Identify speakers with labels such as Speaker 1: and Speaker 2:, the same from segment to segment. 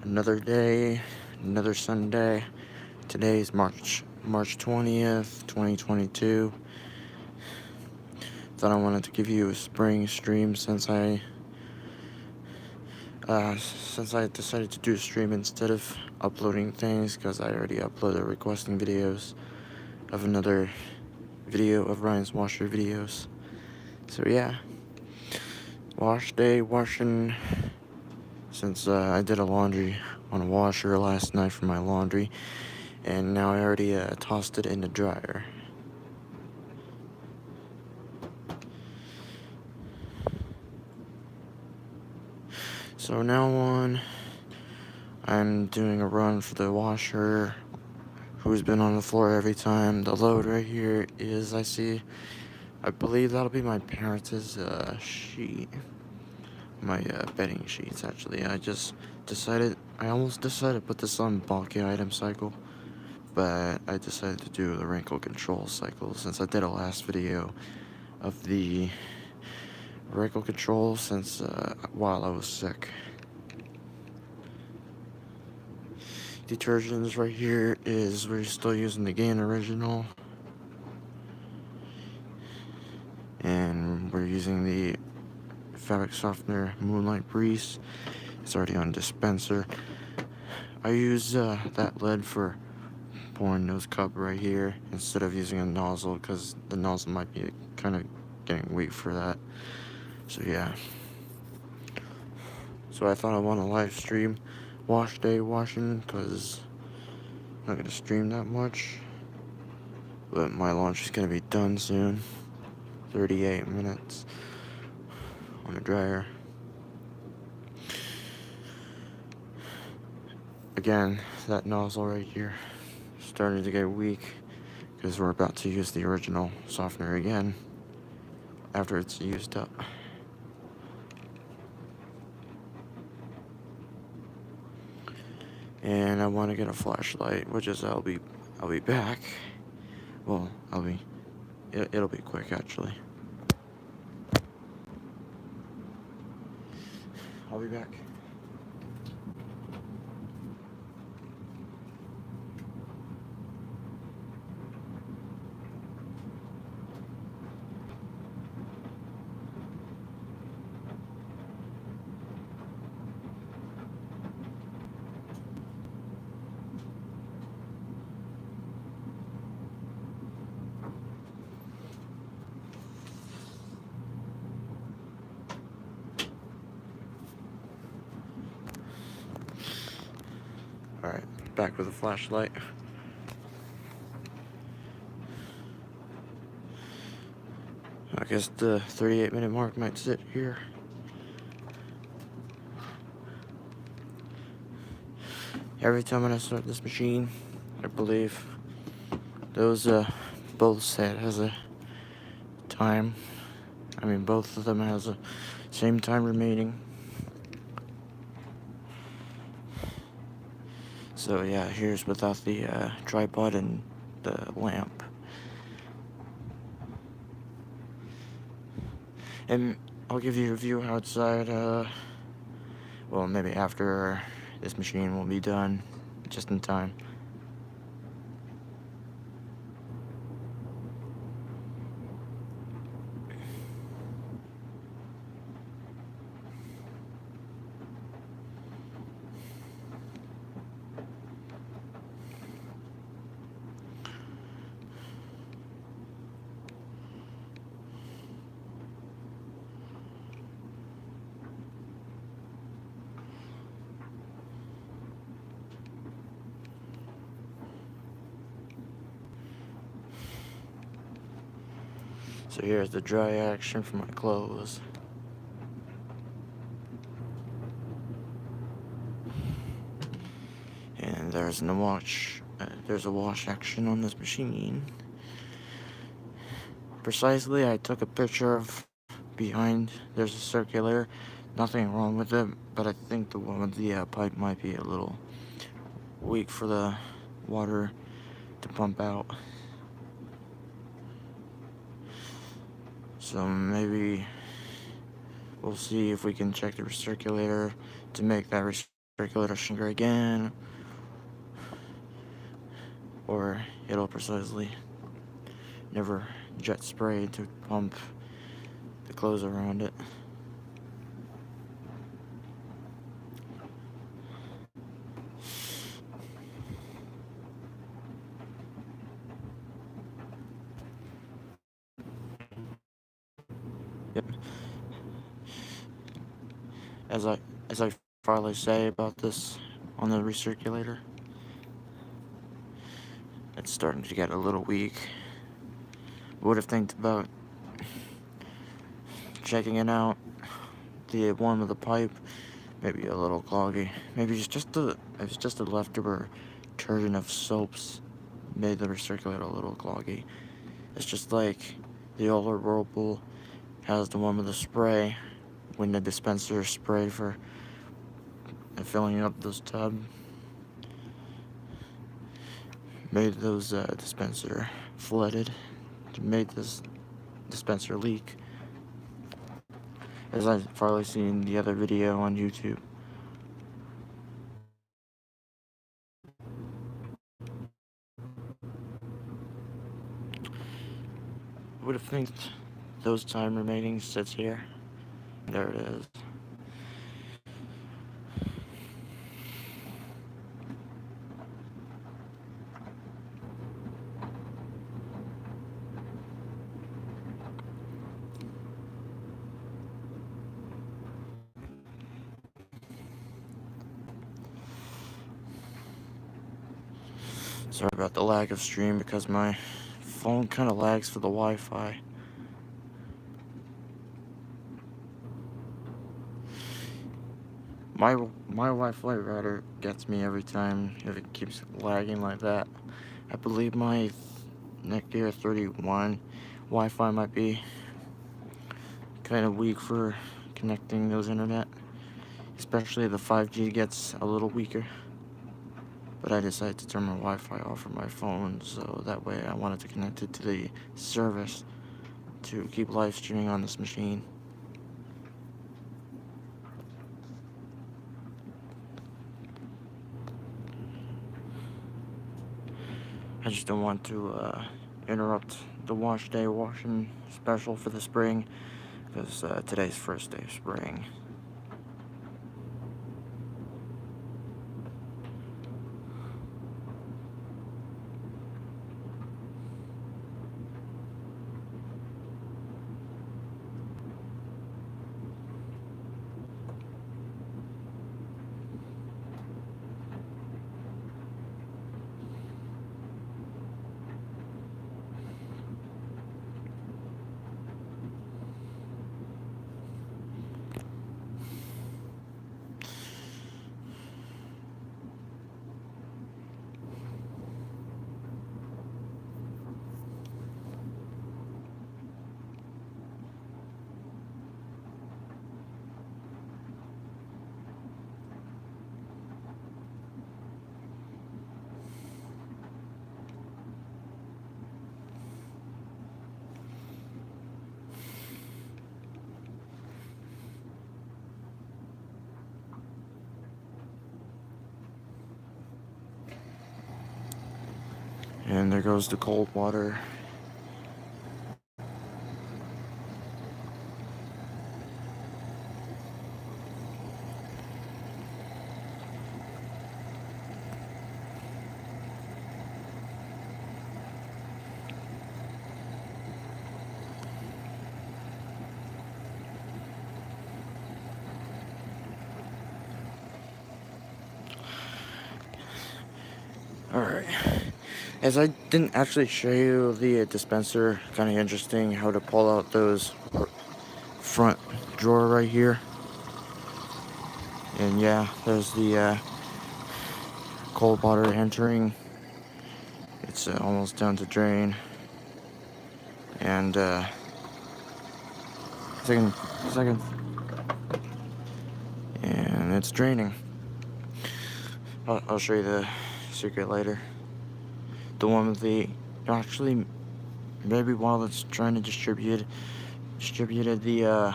Speaker 1: Another day, another Sunday. Today is March 20th, 2022. Thought I wanted to give you a spring stream since I decided to do a stream instead of uploading things, because I already uploaded requesting videos of another video of Ryan's washer videos. So yeah, wash day, washing. Since I did a laundry on a washer last night for my laundry, and now I already tossed it in the dryer. So now on, I'm doing a run for the washer, who's been on the floor every time. The load right here is, I believe that'll be my parents' sheet. My bedding sheets, actually. I almost decided to put this on bulky item cycle, but I decided to do the wrinkle control cycle since I did a last video of the wrinkle control since while I was sick. Detergents right here is we're still using the Gain Original, and we're using the fabric softener Moonlight Breeze. It's already on Dispenser. I use that lid for pouring those cup right here instead of using a nozzle, because the nozzle might be kind of getting weak for that. So yeah. So I thought I want to live stream wash day washing, because I'm not going to stream that much. But my laundry's going to be done soon. 38 minutes on the dryer. Again, that nozzle right here starting to get weak, because we're about to use the original softener again after it's used up. And I want to get a flashlight, which is I'll be back. Well, it'll be quick, actually. I'll be back. Alright, back with a flashlight. I guess the 38-minute mark might sit here. Every time when I start this machine, I believe those both say it has a time. Both of them has a same time remaining. So yeah, here's without the tripod and the lamp. And I'll give you a view outside, well, maybe after this machine will be done, just in time. So here's the dry action for my clothes. And there's a wash action on this machine. Precisely, I took a picture of behind. There's a circulator. Nothing wrong with it, but I think the one with the pipe might be a little weak for the water to pump out. So maybe we'll see if we can check the recirculator to make that recirculator shrink again, or it'll precisely never jet spray to pump the clothes around it. Yep. As I finally say about this on the recirculator, it's starting to get a little weak. Would have think about checking it out. The one with the pipe, maybe a little cloggy. Maybe it's just the leftover detergent of soaps made the recirculator a little cloggy. It's just like the older Whirlpool has the one with the spray, when the dispenser spray for filling up those tubs. Made those dispenser flooded, made this dispenser leak. As I've probably seen the other video on YouTube. Would have think those time remaining sits here. There it is. Sorry about the lack of stream because my phone kind of lags for the Wi-Fi. My Wi-Fi router gets me every time if it keeps lagging like that. I believe my Netgear 31 Wi-Fi might be kind of weak for connecting those internet. Especially the 5G gets a little weaker. But I decided to turn my Wi-Fi off on my phone, so that way I wanted to connect it to the service to keep live streaming on this machine. I just don't want to interrupt the wash day washing special for the spring, because today's first day of spring. And there goes the cold water. Alright. As I didn't actually show you the dispenser, kind of interesting how to pull out those front drawer right here. And yeah, there's the cold water entering. It's almost down to drain. And second. And it's draining. I'll show you the secret later. The one with the, actually, maybe while it's trying to distributed the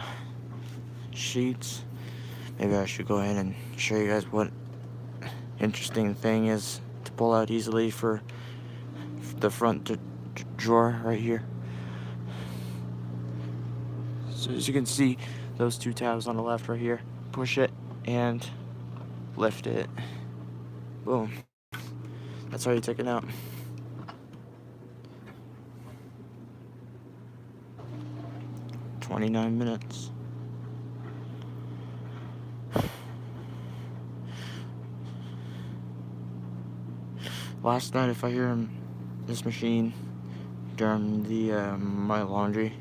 Speaker 1: sheets, maybe I should go ahead and show you guys what interesting thing is to pull out easily for the front drawer right here. So as you can see, those two tabs on the left right here, push it and lift it. Boom. That's how you take it out. $29. Last night, if I hear this machine during my laundry,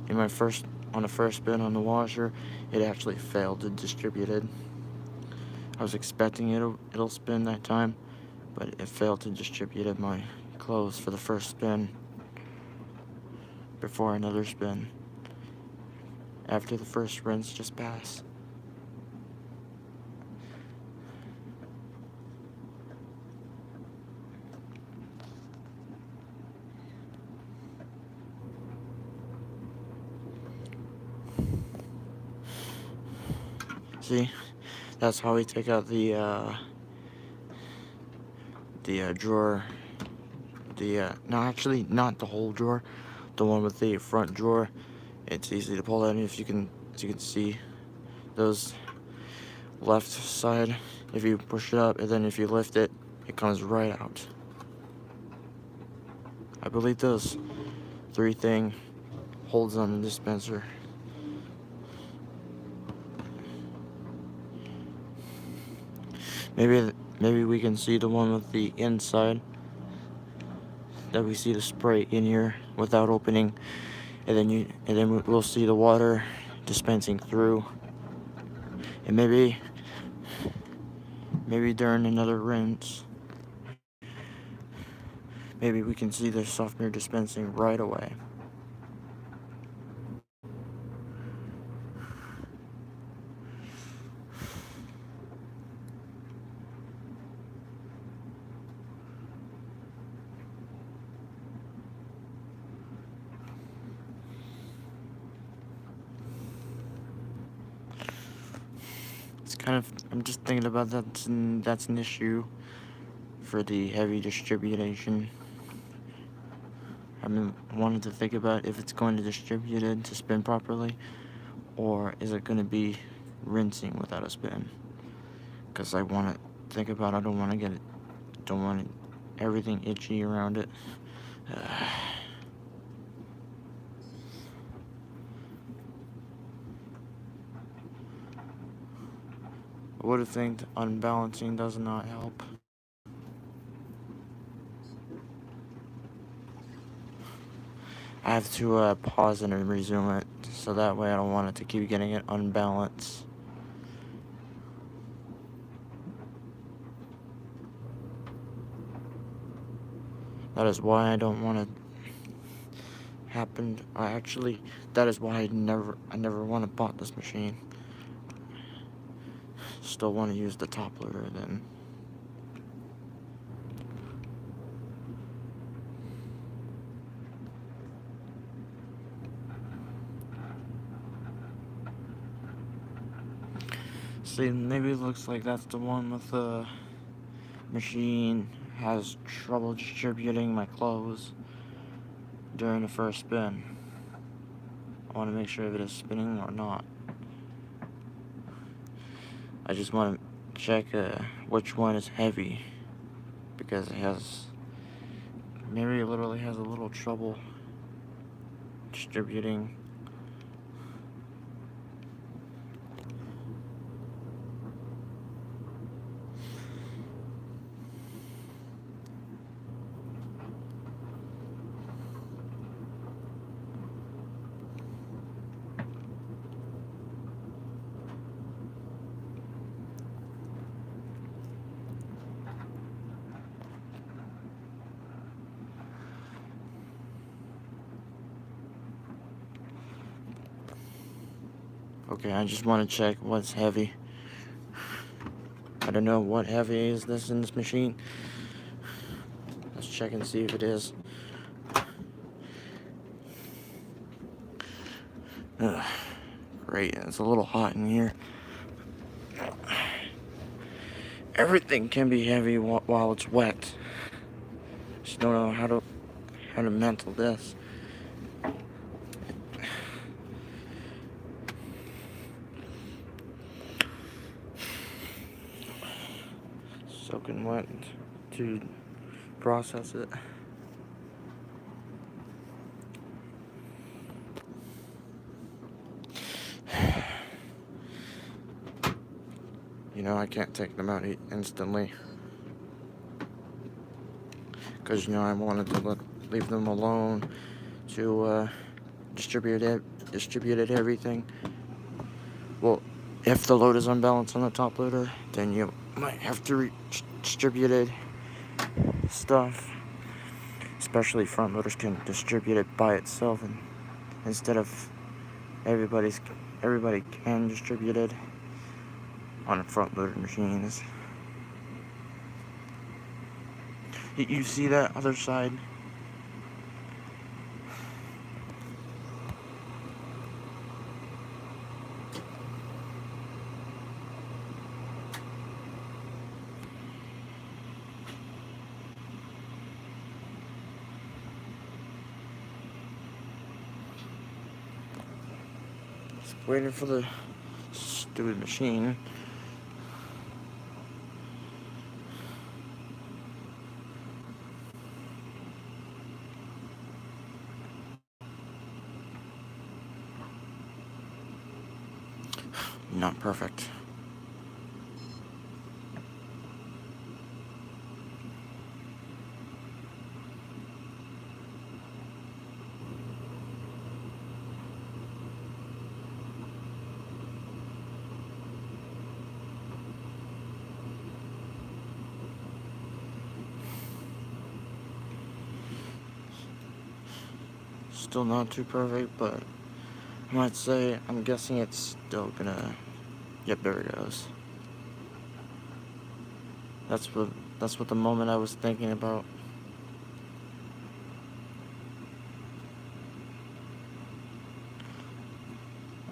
Speaker 1: on the first spin on the washer, it actually failed to distribute it. I was expecting it'll spin that time, but it failed to distribute my clothes for the first spin before another spin after the first rinse just passed. See, that's how we take out the drawer. No, actually, not the whole drawer. The one with the front drawer. It's easy to pull out. As you can see, those left side. If you push it up, and then if you lift it, it comes right out. I believe those 3 things holds on the dispenser. Maybe we can see the one with the inside, that we see the spray in here without opening, and then we'll see the water dispensing through. And maybe during another rinse, maybe we can see the softener dispensing right away. I'm just thinking about that's an issue for the heavy distribution. I've been wanting to think about if it's going to distribute it to spin properly, or is it going to be rinsing without a spin? Because I want to think about, I don't want everything itchy around it. I would have think unbalancing does not help. I have to pause it and resume it, so that way I don't want it to keep getting it unbalanced. That is why I don't want to happen. That is why I never want to bought this machine. Still want to use the top loader then. See, maybe it looks like that's the one with the machine has trouble distributing my clothes during the first spin. I want to make sure if it is spinning or not. I just want to check which one is heavy, because maybe it literally has a little trouble distributing. Okay, I just want to check what's heavy. I don't know what heavy is this in this machine. Let's check and see if it is. Great, it's a little hot in here. everything can be heavy while it's wet. Just don't know how to mental this. Soaking wet to process it. You know, I can't take them out instantly, because, you know, I wanted to leave them alone to distribute everything. Well, if the load is unbalanced on the top loader, then you might have to distribute stuff. Especially front loaders can distribute it by itself, and instead of everybody can distribute it on front loader machines. You see that other side? Just waiting for the stupid machine. Not perfect. Still not too perfect, but I might say I'm guessing it's still gonna. Yep, there it goes. That's what the moment I was thinking about.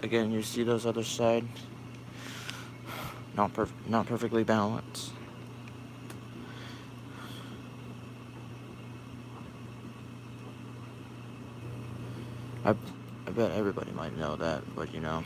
Speaker 1: Again, you see those other side, not perfectly balanced. I bet everybody might know that, but you know.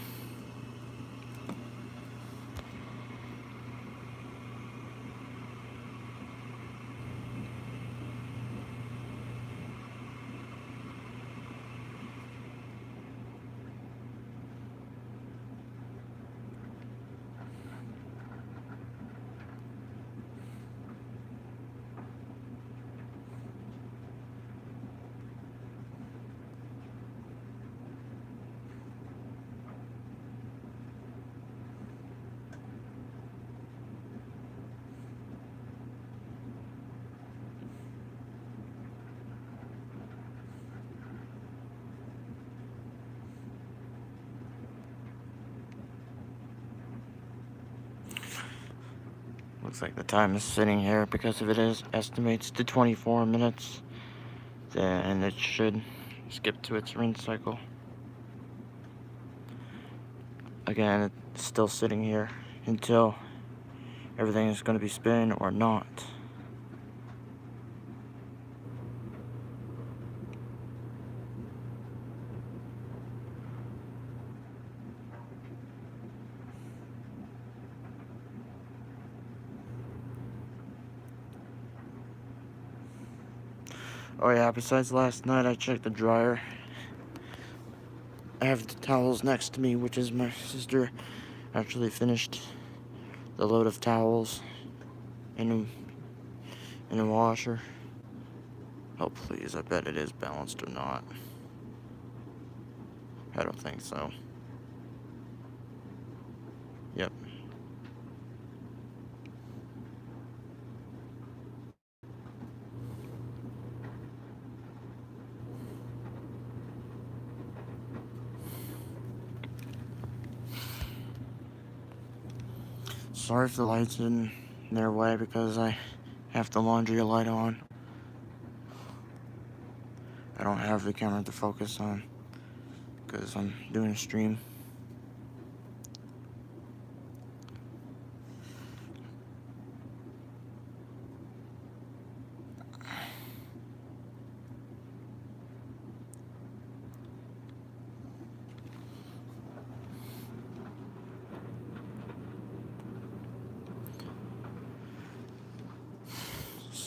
Speaker 1: Looks like the time is sitting here because if it estimates to 24 minutes, then it should skip to its rinse cycle. Again, it's still sitting here until everything is going to be spin or not. Oh yeah, besides last night, I checked the dryer. I have the towels next to me, which is my sister actually finished the load of towels in a washer. Oh please, I bet it is balanced or not. I don't think so. Yep. Sorry if the light's in their way because I have the laundry light on. I don't have the camera to focus on because I'm doing a stream.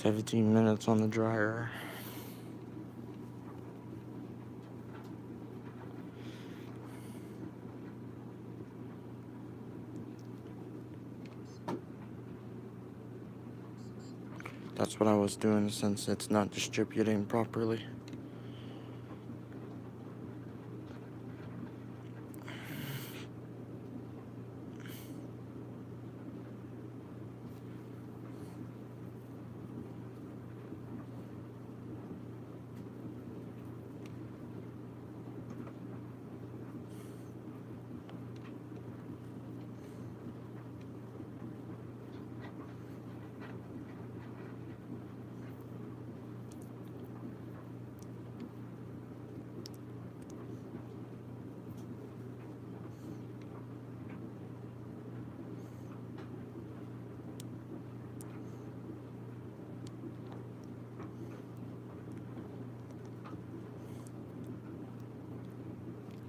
Speaker 1: 17 minutes on the dryer. That's what I was doing since it's not distributing properly.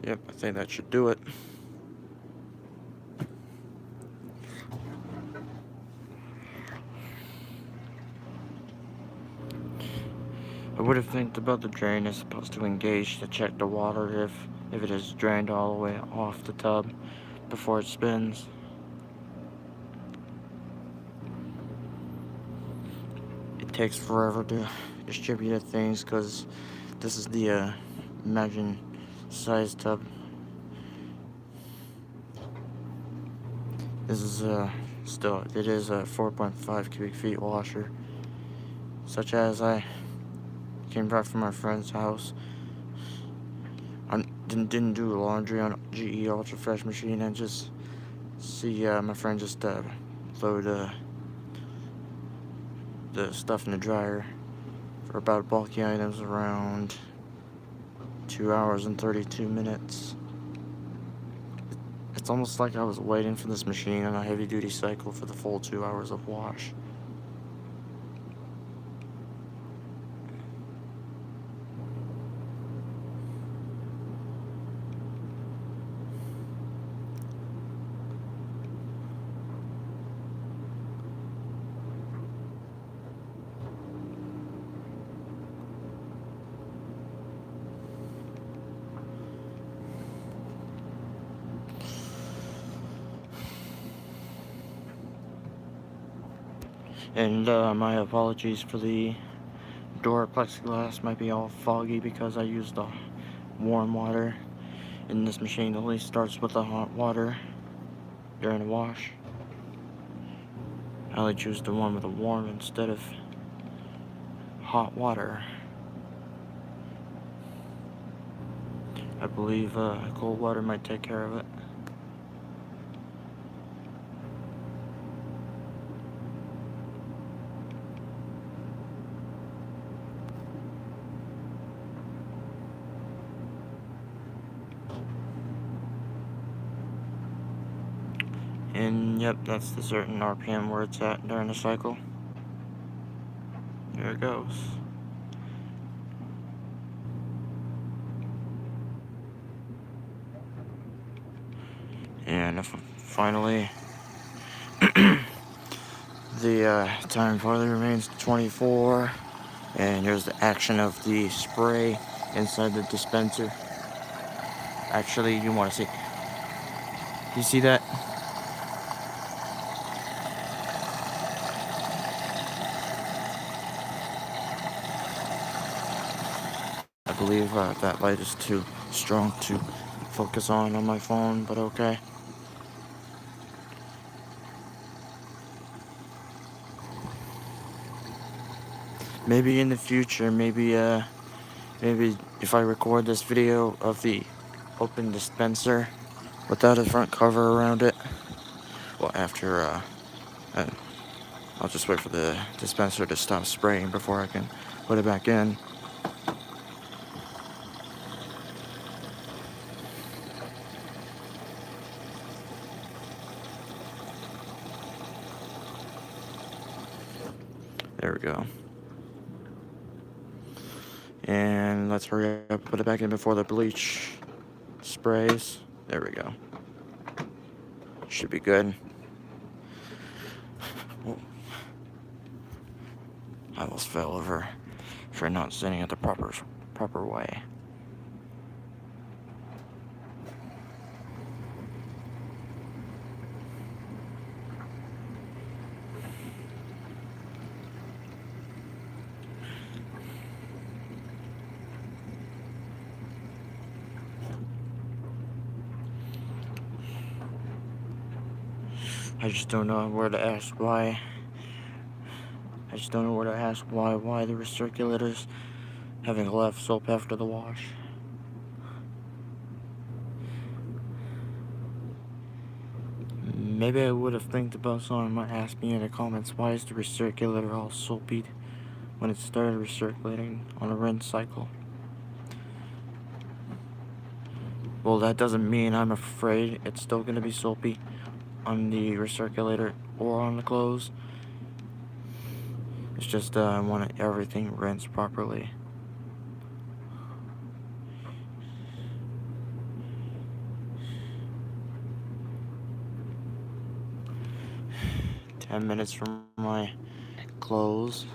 Speaker 1: Yep, I think that should do it. I would have think about the drain is supposed to engage to check the water if it is drained all the way off the tub before it spins. It takes forever to distribute things because this is the imagine size tub. This is it is a 4.5 cubic feet washer, such as I came back from my friend's house. I didn't do laundry on GE Ultra Fresh machine and just see my friend just load the stuff in the dryer for about bulky items around 2 hours and 32 minutes. It's almost like I was waiting for this machine on a heavy duty cycle for the full 2 hours of wash. And my apologies for the door plexiglass might be all foggy because I used the warm water, and this machine only starts with the hot water during the wash. I only choose the one with the warm instead of hot water. I believe cold water might take care of it. And yep, that's the certain RPM where it's at during the cycle. There it goes. And finally, the time finally remains 24. And here's the action of the spray inside the dispenser. Actually, you want to see. You see that? I believe that light is too strong to focus on my phone, but okay. Maybe in the future, maybe if I record this video of the open dispenser without a front cover around it, well, after I'll just wait for the dispenser to stop spraying before I can put it back in. There we go. And let's hurry up, put it back in before the bleach sprays. There we go. Should be good. I will almost fell over for not sitting it the proper way. I just don't know where to ask why. I just don't know where to ask why the recirculator's having left soap after the wash. Maybe I would have think about someone might ask me in the comments, why is the recirculator all soapy when it started recirculating on a rinse cycle? Well, that doesn't mean I'm afraid it's still going to be soapy on the recirculator or on the clothes. It's just I want everything rinsed properly. "10 minutes from my clothes."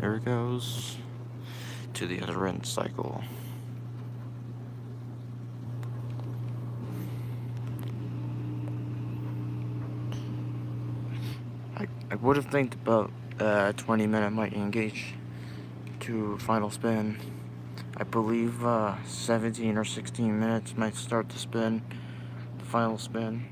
Speaker 1: There it goes to the other rinse cycle. I would have think about 20-minute might engage to final spin. I believe 17 or 16 minutes might start to spin, the final spin.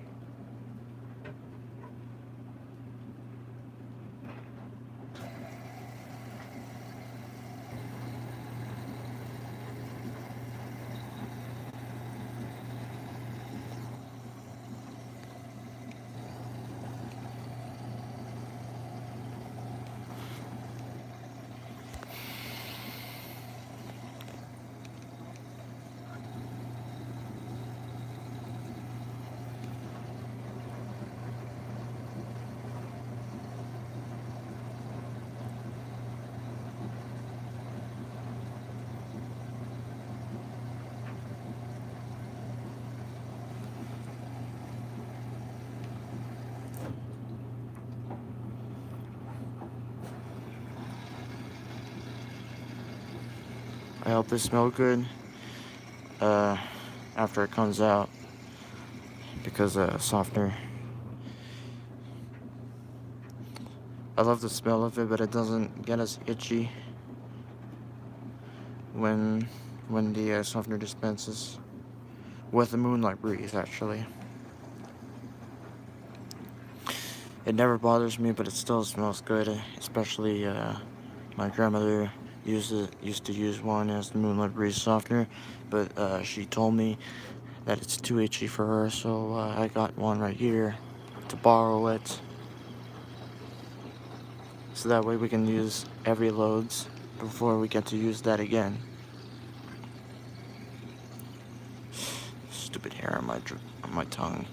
Speaker 1: I hope they smell good after it comes out, because softener. I love the smell of it, but it doesn't get as itchy when the softener dispenses with the Moonlight Breeze. Actually, it never bothers me, but it still smells good. Especially my grandmother used to use one as the Moonlight Breeze softener, but she told me that it's too itchy for her, so I got one right here to borrow it, so that way we can use every loads before we get to use that again. Stupid hair on my tongue.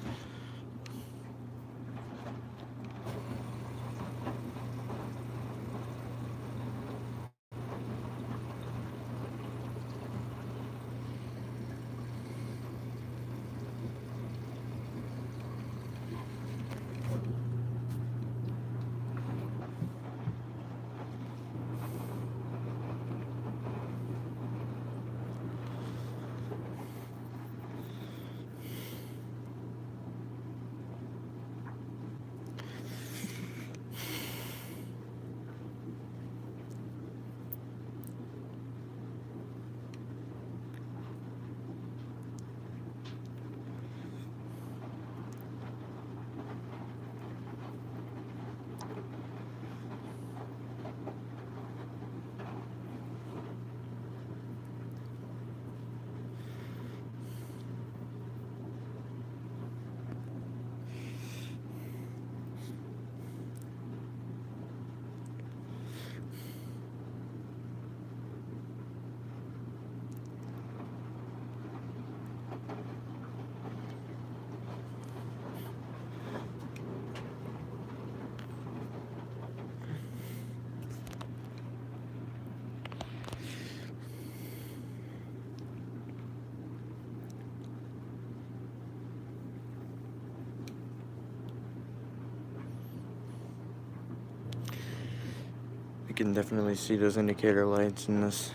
Speaker 1: can definitely see those indicator lights in this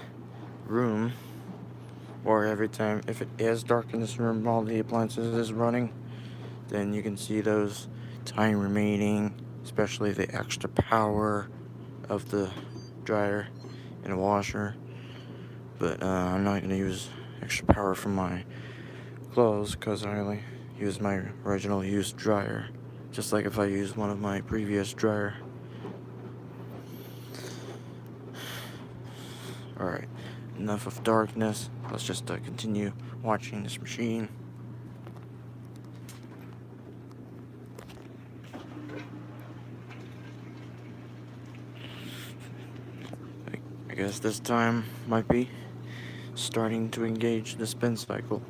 Speaker 1: room, or every time if it is dark in this room while the appliances is running, then you can see those time remaining, especially the extra power of the dryer and washer. But I'm not going to use extra power from my clothes because I only use my original used dryer, just like if I use one of my previous dryer. Alright, enough of darkness. Let's just continue watching this machine. I guess this time might be starting to engage the spin cycle,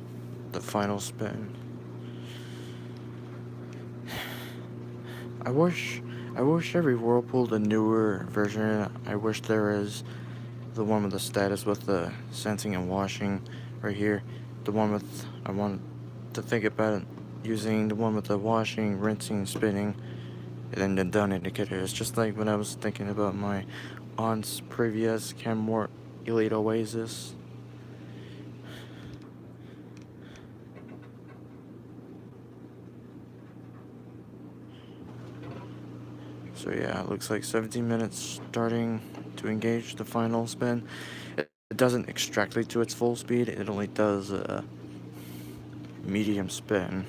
Speaker 1: the final spin. I wish every Whirlpool, the newer version, I wish there is the one with the status with the sensing and washing right here. The one with, I want to think about it, using the one with the washing, rinsing, spinning, and then the done indicator. It's just like when I was thinking about my aunt's previous Kenmore Elite Oasis. So yeah, it looks like 17 minutes starting to engage the final spin. It doesn't extract it to its full speed, it only does a medium spin.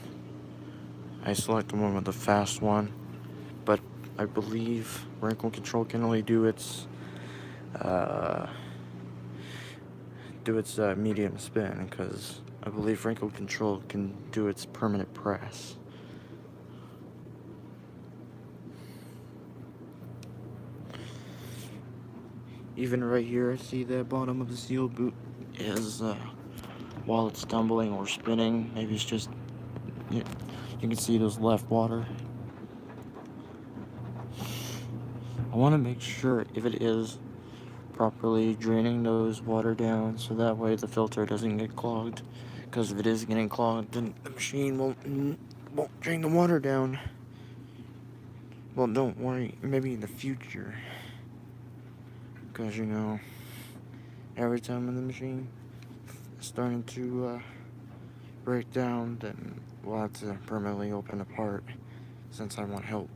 Speaker 1: I select the one with the fast one, but I believe wrinkle control can only do its medium spin, because I believe wrinkle control can do its permanent press. Even right here, see the bottom of the seal boot is while it's tumbling or spinning, maybe it's just, you can see those left water. I want to make sure if it is properly draining those water down, so that way the filter doesn't get clogged, because if it is getting clogged, then the machine won't drain the water down. Well, don't worry, maybe in the future, because every time in the machine is starting to break down, then we'll have to permanently open apart, since I want help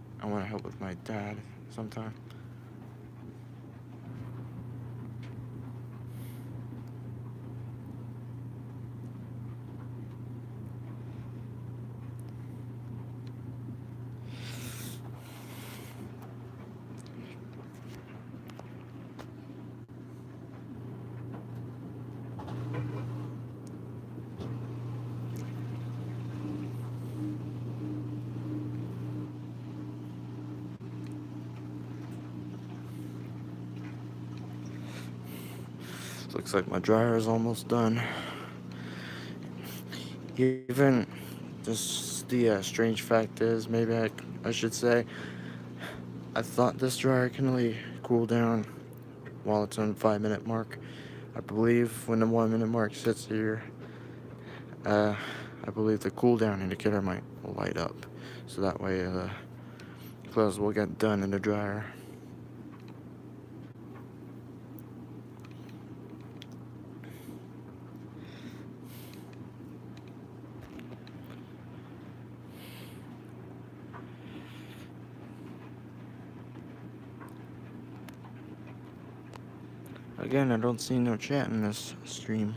Speaker 1: with my dad sometime. Looks like my dryer is almost done. Even just the strange fact is, maybe I should say, I thought this dryer can only cool down while it's on 5-minute mark. I believe when the 1-minute mark sits here, I believe the cooldown indicator might light up, so that way the clothes will get done in the dryer. Again, I don't see no chat in this stream.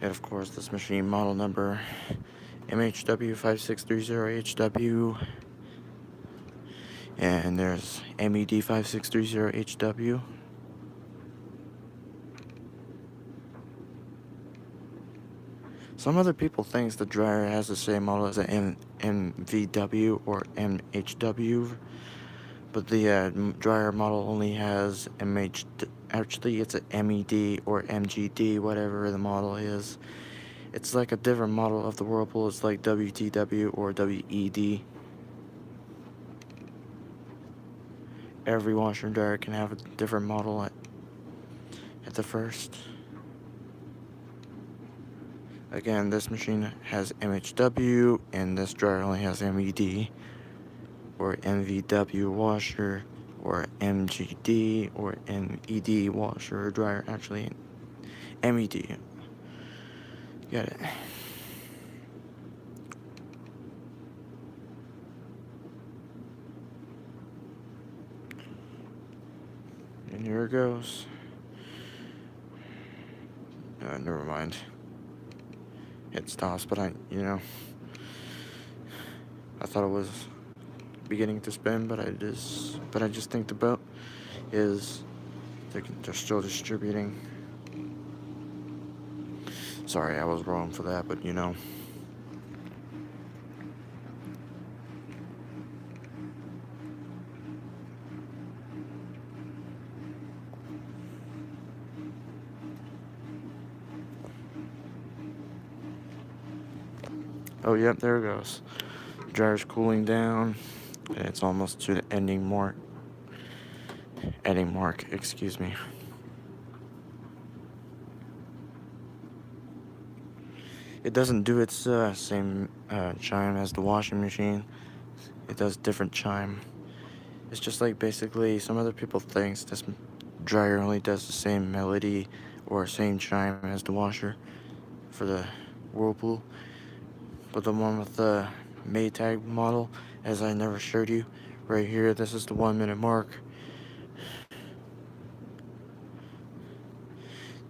Speaker 1: And of course, this machine model number MHW5630HW, and there's MED5630HW. Some other people think the dryer has the same model as an MVW or MHW, but the dryer model only has actually it's a MED or MGD, whatever the model is. It's like a different model of the Whirlpool. It's like WTW or WED. every washer and dryer can have a different model at the first. Again, this machine has MHW, and this dryer only has MED, or MVW washer, or MGD, or MED washer or dryer. Actually, MED. Get it. And here it goes. Never mind. It stops, but I thought it was beginning to spin, but I just think the belt is they're still distributing. Sorry, I was wrong for that, but Oh, yep, there it goes. Dryer's cooling down, and it's almost to the ending mark. Excuse me. It doesn't do its same chime as the washing machine. It does different chime. It's just like basically some other people thinks this dryer only does the same melody or same chime as the washer for the Whirlpool. But the one with the Maytag model, as I never showed you, right here, this is the 1 minute mark.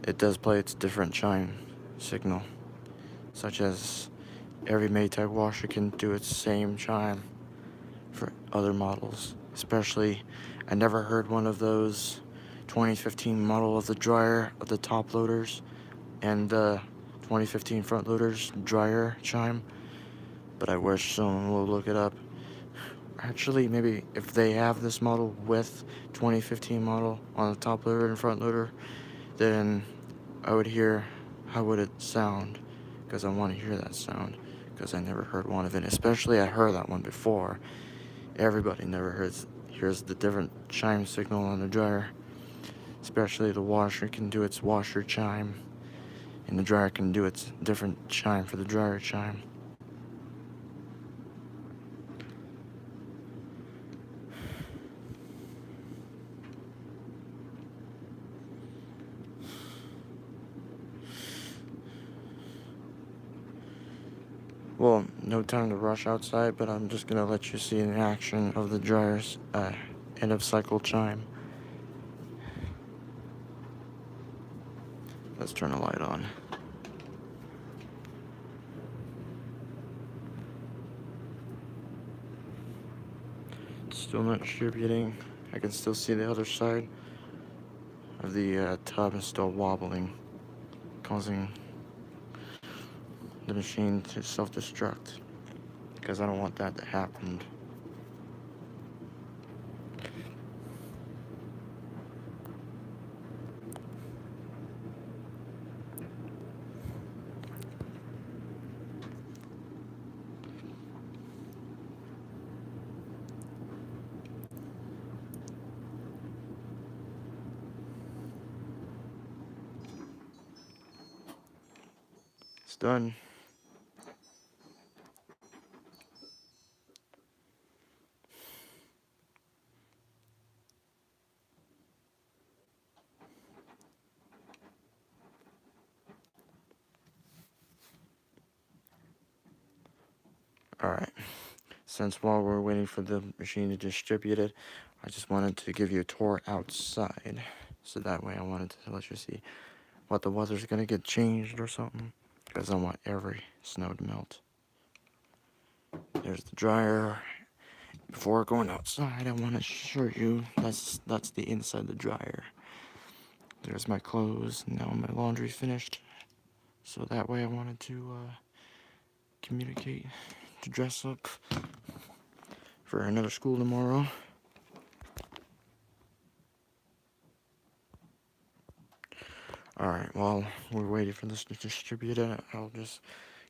Speaker 1: It does play its different chime signal, such as every Maytag washer can do its same chime for other models. Especially, I never heard one of those 2015 model of the dryer of the top loaders and the 2015 front loaders dryer chime, but I wish someone will look it up. Actually, maybe if they have this model with 2015 model on the top loader and front loader, then I would hear how would it sound, because I want to hear that sound, because I never heard one of it. Especially I heard that one before. Everybody never hears the different chime signal on the dryer. Especially the washer can do its washer chime, and the dryer can do its different chime for the dryer chime. Well, no time to rush outside, but I'm just gonna let you see an action of the dryer's end of cycle chime. Let's turn the light on. It's still not distributing. I can still see the other side of the tub is still wobbling, causing the machine to self-destruct, because I don't want that to happen. It's done. Alright, since while we're waiting for the machine to distribute it, I just wanted to give you a tour outside. So that way I wanted to let you see what the weather's gonna get changed or something, because I want every snow to melt. There's the dryer. Before going outside, I want to show you that's the inside of the dryer. There's my clothes. Now my laundry's finished. So that way I wanted to communicate, to dress up for another school tomorrow. Alright, while we're waiting for this to distribute it, I'll just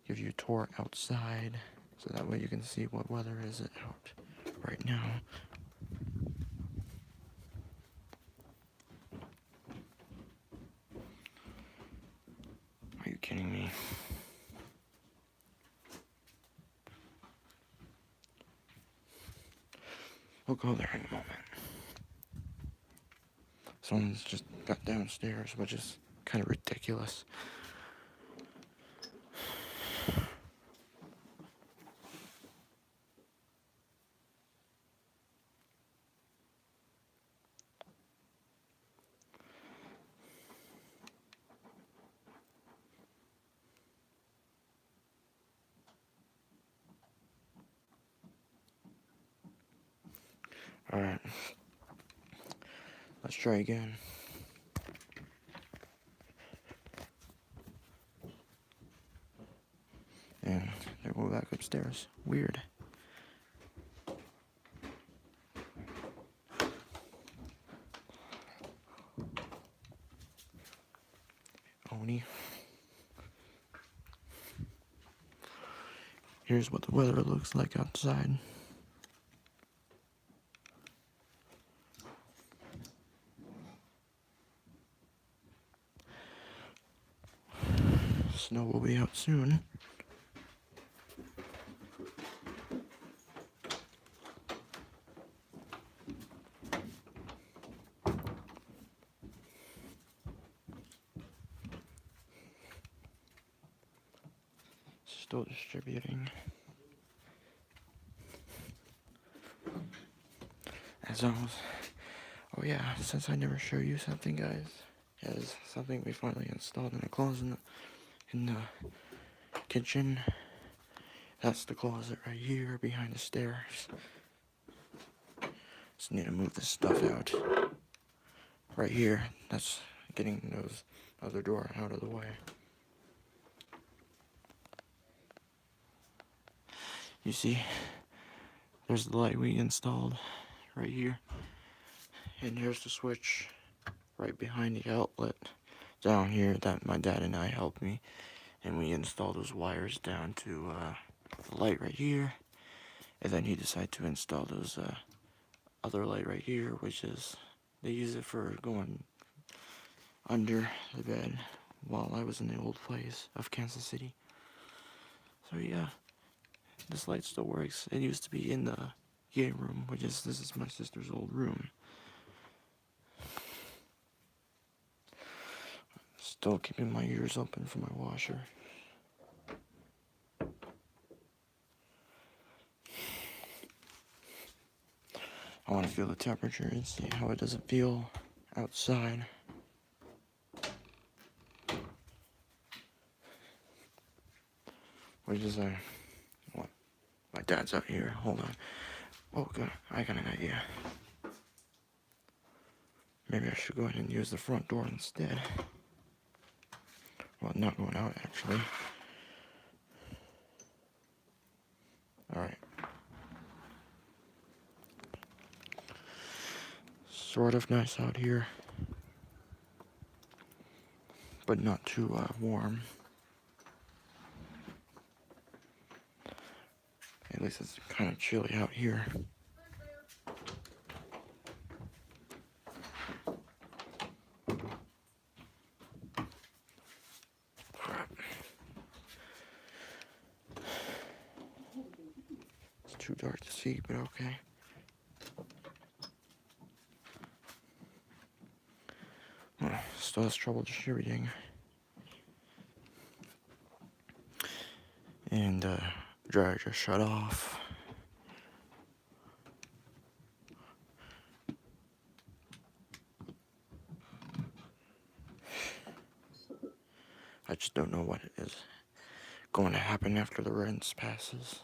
Speaker 1: give you a tour outside, so that way you can see what weather is it out right now. kidding me? We'll go there in a moment. Someone's just got downstairs, which is kind of ridiculous. Alright. Let's try again. And they go back upstairs. Weird. Oni. Here's what the weather looks like outside. Snow will be out soon. Still distributing. As always. Oh yeah, since I never show you something, guys, is something we finally installed in a closet in the kitchen. That's the closet right here behind the stairs. Just need to move this stuff out. Right here, that's getting those other door out of the way. You see, there's the light we installed right here. And here's the switch right behind the outlet down here that my dad and I helped me. And we installed those wires down to the light right here. And then he decided to install those other light right here, which is, they use it for going under the bed while I was in the old place of Kansas City. So yeah, this light still works. It used to be in the game room, this is my sister's old room. Still keeping my ears open for my washer. I want to feel the temperature and see how it doesn't feel outside. Which is what? My dad's out here. Hold on. Oh, good. I got an idea. Maybe I should go ahead and use the front door instead. Well, not going out, actually. Alright. Sort of nice out here. But not too warm. At least it's kind of chilly out here. Crap. It's too dark to see, but okay. Still has trouble distributing. And dryer just shut off. I just don't know what it is going to happen after the rinse passes.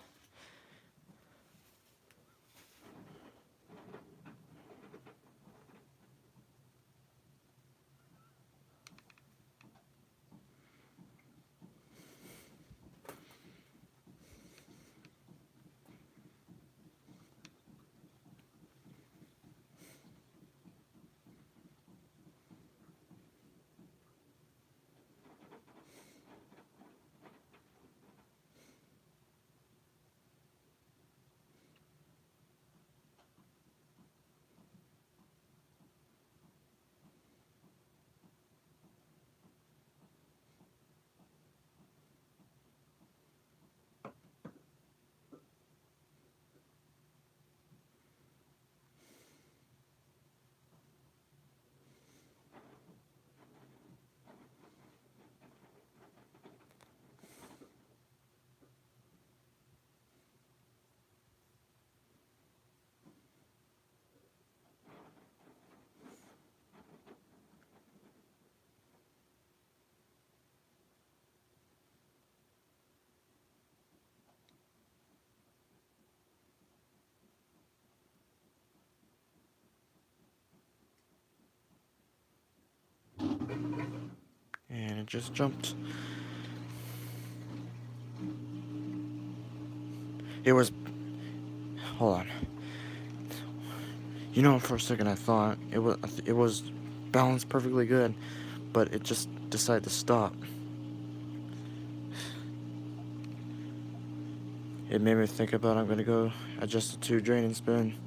Speaker 1: just jumped. It was... Hold on. You know, for a second I thought it was balanced perfectly good, but it just decided to stop. It made me think about I'm gonna go adjust it to drain and spin.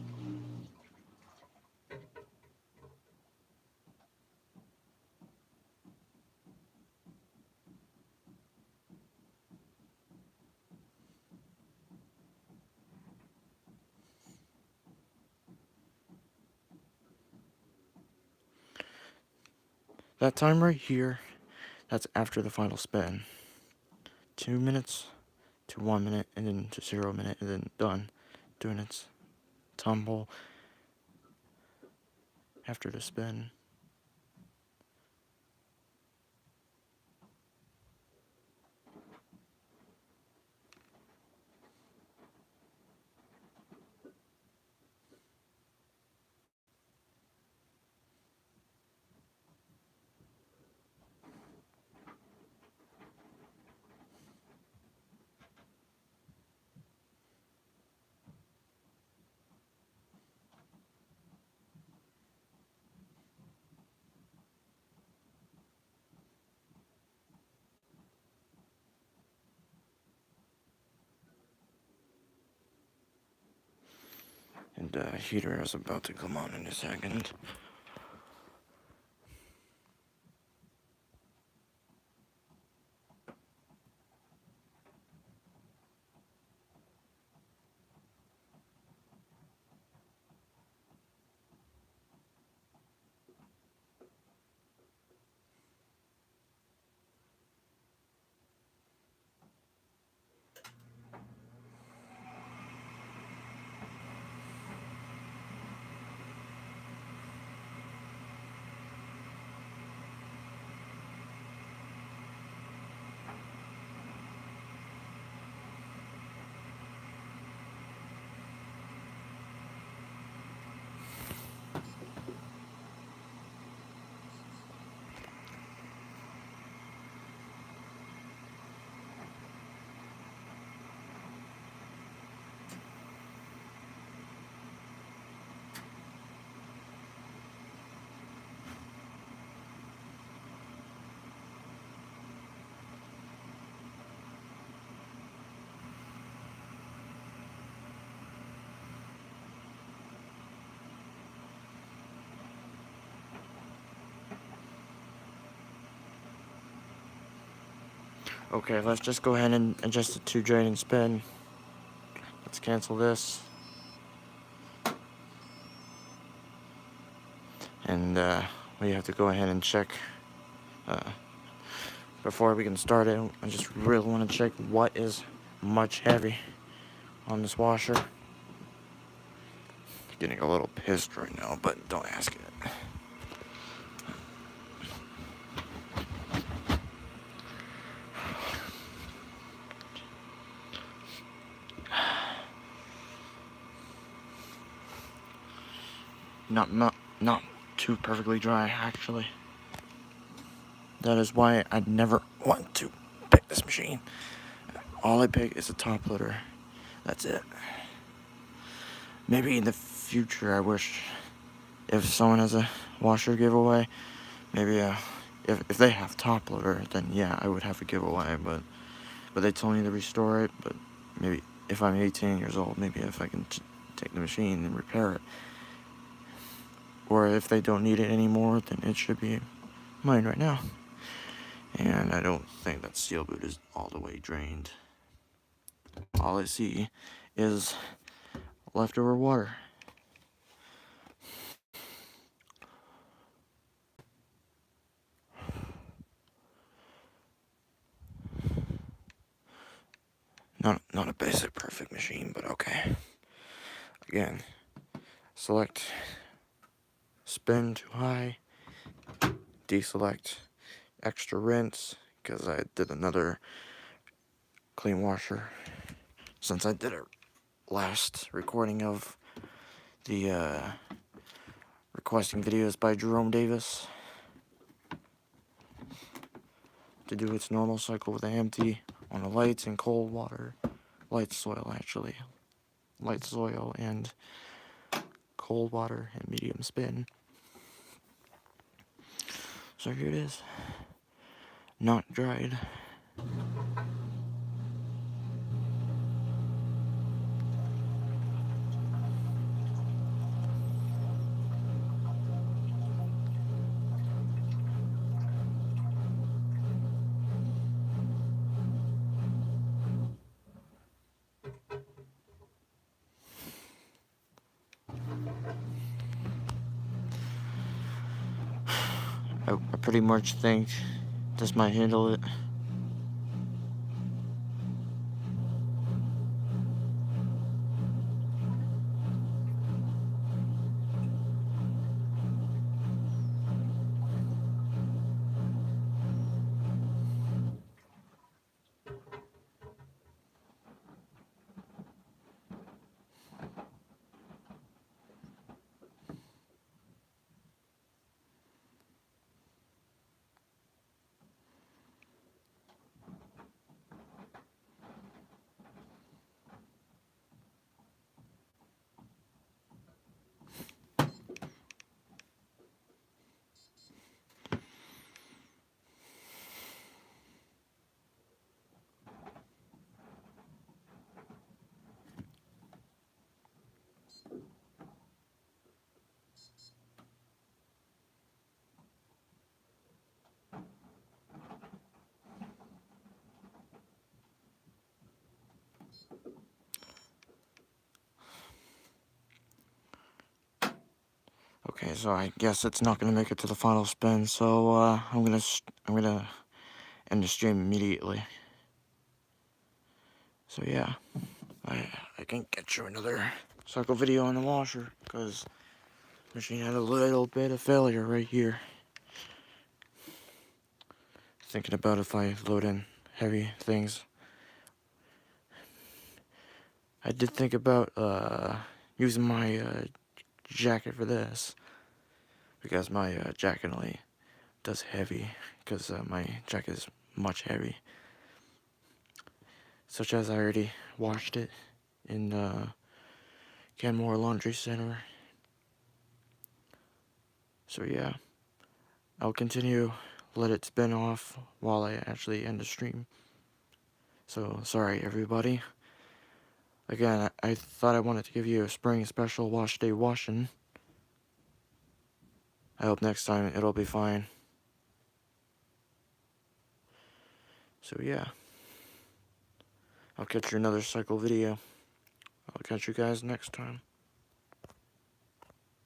Speaker 1: That time right here, that's after the final spin. 2 minutes to 1 minute, and then to 0 minute, and then done. Doing its tumble after the spin. And the heater is about to come on in a second. Okay, let's just go ahead and adjust it to drain and spin. Let's cancel this. And we have to go ahead and check before we can start it. I just really want to check what is much heavy on this washer. Getting a little pissed right now, but don't ask it. Not too perfectly dry, actually. That is why I never want to pick this machine. All I pick is a top loader. That's it. Maybe in the future I wish if someone has a washer giveaway, maybe if they have top loader, then yeah, I would have a giveaway, but they told me to restore it. But maybe if I'm 18 years old, maybe if I can take the machine and repair it, or if they don't need it anymore, then it should be mine right now. And I don't think that seal boot is all the way drained. All I see is leftover water. Not a basic perfect machine, but okay. Again, select spin too high, deselect extra rinse, because I did another clean washer since I did a last recording of the requesting videos by Jerome Davis. to do its normal cycle with the empty on the lights and cold water. Light soil, actually. Light soil and cold water and medium spin. So here it is. Not dried. I pretty much think this might handle it. Okay, so I guess it's not gonna make it to the final spin, so I'm gonna end the stream immediately. So yeah, I can get you another cycle video on the washer, because machine had a little bit of failure right here. Thinking about if I load in heavy things. I did think about using my jacket for this, because my jacket only does heavy, because my jacket is much heavy. Such as I already washed it in Canmore Laundry Center. So yeah, I'll continue, let it spin off while I actually end the stream. So sorry everybody. Again, I thought I wanted to give you a spring special wash day washing. I hope next time it'll be fine. So yeah, I'll catch you another cycle video. I'll catch you guys next time.